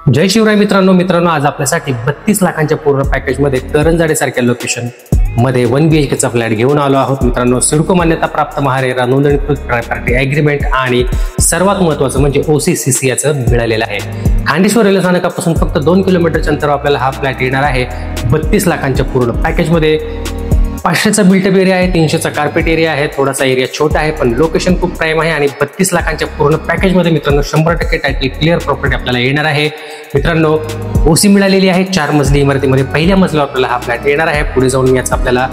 जय शिवराय मित्रांनो आज आपल्यासाठी 32 लाखांच्या पूर्ण पॅकेजमध्ये करंजाडे सारख्या लोकेशन मध्ये 1 BHK चा फ्लॅट घेऊन आलो आहोत मित्रांनो। सिडको मान्यता प्राप्त महारेरा नोंदणीकृत प्रॉपर्टी ॲग्रीमेंट आणि सर्वात महत्त्वाचं म्हणजे OCCC याचं मिळालेलं आहे। खांडेश्वर रेल्वे स्थानकापासून फक्त 2 किलोमीटरच्या अंतरावर आपल्याला हा फ्लॅट येणार आहे 32 लाखांच्या पूर्ण पॅकेजमध्ये। 500चा बिल्टअप एरिया आहे, 300चा कार्पेट एरिया आहे, थोडासा एरिया छोटा आहे पण लोकेशन खूप प्राईम आहे आणि 32 लाखांच्या पूर्ण पॅकेजमध्ये मित्रांनो 100% टायटल क्लिअर प्रॉपर्टी आपल्याला येणार आहे। मित्रांनो OC मिळालेली आहे 4 मजली इमारतीमध्ये। पहिल्या मजल्यावर आपल्याला हा फ्लॅट येणार आहे। पुढे जाऊन मी याचा आपल्याला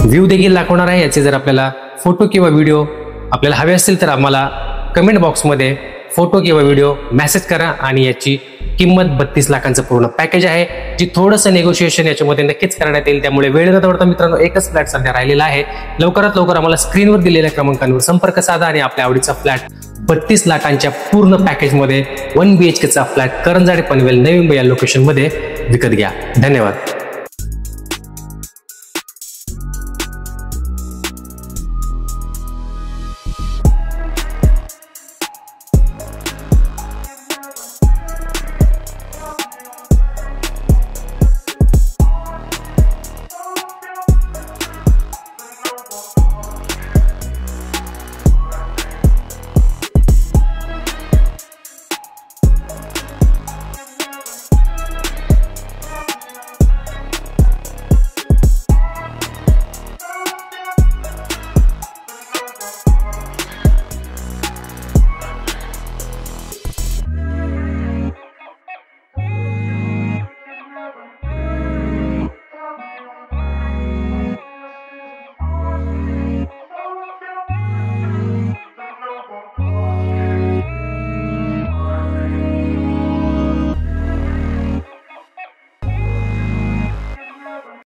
व्ह्यू देखील दाखवणार आहे। याचे जर आपल्याला फोटो किंवा व्हिडिओ आपल्याला हवे असतील तर आम्हाला कमेंट बॉक्समध्ये फोटो किंवा व्हिडिओ मेसेज करा आणि याची किंमत 32 लाखांचं पूर्ण पॅकेज आहे, जी थोडंसं नेगोशिएशन याच्यामध्ये नक्कीच करण्यात येईल। त्यामुळे वेळ न दवडता मित्रांनो एकच फ्लॅट सध्या राहिलेला आहे। लवकरात लवकर आम्हाला स्क्रीनवर दिलेल्या क्रमांकांवर संपर्क साधा आणि आपल्या आवडीचा फ्लॅट 32 लाखांच्या पूर्ण पॅकेजमध्ये 1 BHK चा फ्लॅट करंजाडे पनवेल नवी मुंबई या लोकेशनमध्ये विकत घ्या। धन्यवाद।